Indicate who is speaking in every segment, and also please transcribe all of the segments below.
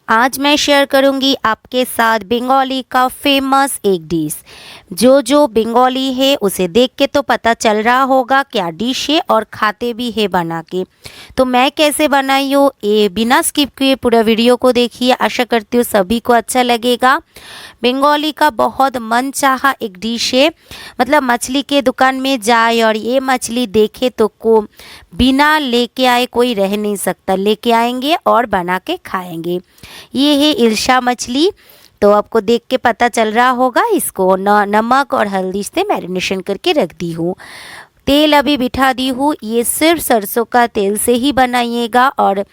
Speaker 1: आज मैं शेयर करूंगी आपके साथ बंगाली का फेमस एक डिश। जो बंगाली है उसे देख के तो पता चल रहा होगा क्या डिश है और खाते भी है बना के। तो मैं कैसे बनाई हूँ ये बिना स्किप किए पूरा वीडियो को देखिए। आशा करती हूँ सभी को अच्छा लगेगा। बंगाली का बहुत मनचाहा एक डिश है। मतलब मछली के दुकान में जाए और ये मछली देखे तो को बिना लेके आए कोई रह नहीं सकता। लेके आएंगे और बना के खाएंगे। ये है इल्शा मछली। तो आपको देख के पता चल रहा होगा। इसको नमक और हल्दी से मैरिनेशन करके रख दी हूँ। तेल अभी बिठा दी हूँ। ये सिर्फ सरसों का तेल से ही बनाइएगा और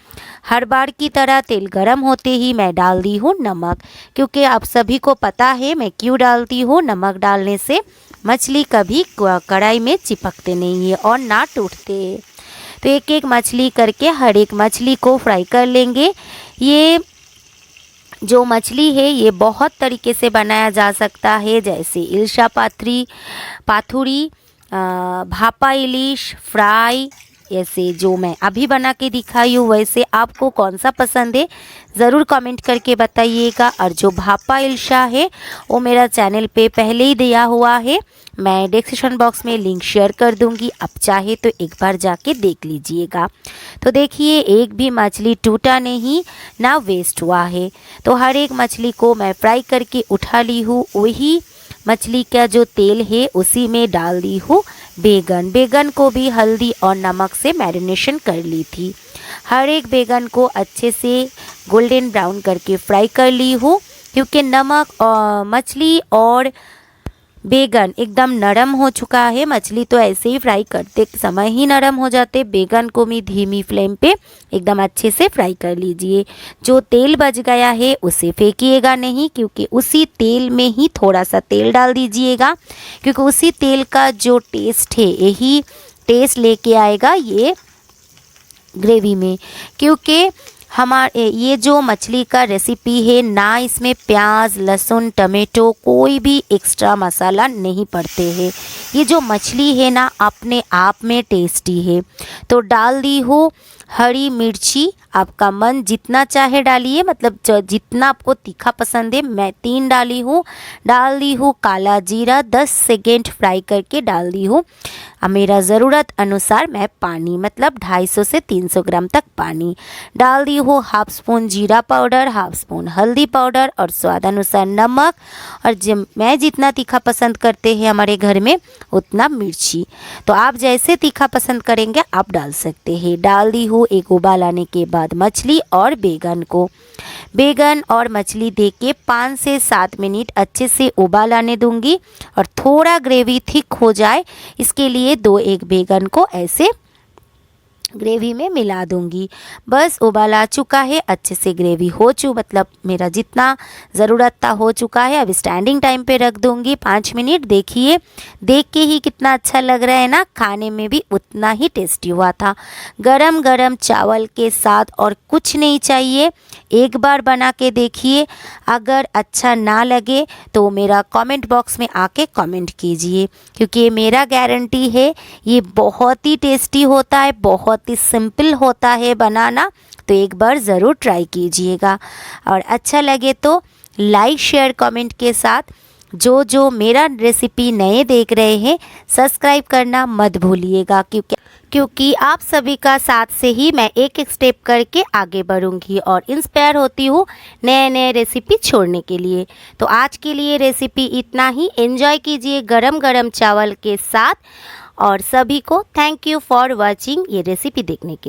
Speaker 1: हर बार की तरह तेल गरम होते ही मैं डाल दी हूँ नमक, क्योंकि आप सभी को पता है मैं क्यों डालती हूँ। नमक डालने से मछली कभी कढ़ाई में चिपकते नहीं है और ना टूटते। तो एक एक मछली करके हर एक मछली को फ्राई कर लेंगे। ये जो मछली है ये बहुत तरीके से बनाया जा सकता है, जैसे इल्शा पाथुरी, भापा इलिश, फ्राई। ऐसे जो मैं अभी बना के दिखाई हूँ वैसे आपको कौन सा पसंद है ज़रूर कमेंट करके बताइएगा। और जो भापा इल्शा है वो मेरा चैनल पे पहले ही दिया हुआ है। मैं डिस्क्रिप्शन बॉक्स में लिंक शेयर कर दूंगी, आप चाहे तो एक बार जाके देख लीजिएगा। तो देखिए एक भी मछली टूटा नहीं ना वेस्ट हुआ है। तो हर एक मछली को मैं फ्राई करके उठा ली हूँ। वही मछली का जो तेल है उसी में डाल दी हूँ बेगन को भी हल्दी और नमक से मैरिनेशन कर ली थी। हर एक बेगन को अच्छे से गोल्डन ब्राउन करके फ्राई कर ली हूँ, क्योंकि नमक और मछली और बेगन एकदम नरम हो चुका है। मछली तो ऐसे ही फ्राई करते समय ही नरम हो जाते। बेगन को भी धीमी फ्लेम पे एकदम अच्छे से फ्राई कर लीजिए। जो तेल बच गया है उसे फेंकिएगा नहीं, क्योंकि उसी तेल में ही थोड़ा सा तेल डाल दीजिएगा, क्योंकि उसी तेल का जो टेस्ट है यही टेस्ट लेके आएगा ये ग्रेवी में। क्योंकि हमारे ये जो मछली का रेसिपी है ना, इसमें प्याज लहसुन टमाटो कोई भी एक्स्ट्रा मसाला नहीं पड़ते हैं। ये जो मछली है ना अपने आप में टेस्टी है। तो डाल दी हो हरी मिर्ची, आपका मन जितना चाहे डालिए, मतलब जितना आपको तीखा पसंद है। मैं 3 डाली हूँ। डाल दी हूँ काला जीरा, 10 सेकेंड फ्राई करके डाल दी हूँ। मेरा ज़रूरत अनुसार मैं पानी, मतलब 250 से 300 ग्राम तक पानी डाल दी हूँ। हाफ स्पून जीरा पाउडर, हाफ स्पून हल्दी पाउडर और स्वाद अनुसार नमक। और मैं जितना तीखा पसंद करते हैं हमारे घर में उतना मिर्ची। तो आप जैसे तीखा पसंद करेंगे आप डाल सकते हैं। डाल दी हूँ एक उबाल आने के बाद मछली और बेगन और मछली दे के 5 से 7 मिनट अच्छे से उबाल आने दूंगी। और थोड़ा ग्रेवी थिक हो जाए इसके लिए 2 एक बेगन को ऐसे ग्रेवी में मिला दूंगी। बस उबाल आ चुका है, अच्छे से ग्रेवी हो मतलब मेरा जितना ज़रूरत था हो चुका है। अब स्टैंडिंग टाइम पे रख दूंगी 5 मिनट। देखिए देख के ही कितना अच्छा लग रहा है ना, खाने में भी उतना ही टेस्टी हुआ था। गरम गरम चावल के साथ और कुछ नहीं चाहिए। एक बार बना के देखिए, अगर अच्छा ना लगे तो मेरा कमेंट बॉक्स में आके कमेंट कीजिए, क्योंकि ये मेरा गारंटी है ये बहुत ही टेस्टी होता है, बहुत ही सिंपल होता है बनाना। तो एक बार ज़रूर ट्राई कीजिएगा और अच्छा लगे तो लाइक शेयर कमेंट के साथ जो मेरा रेसिपी नए देख रहे हैं सब्सक्राइब करना मत भूलिएगा, क्योंकि आप सभी का साथ से ही मैं एक एक स्टेप करके आगे बढ़ूंगी और इंस्पायर होती हूँ नए रेसिपी छोड़ने के लिए। तो आज के लिए रेसिपी इतना ही। एंजॉय कीजिए गरम गरम चावल के साथ। और सभी को थैंक यू फॉर वॉचिंग ये रेसिपी देखने के लिए।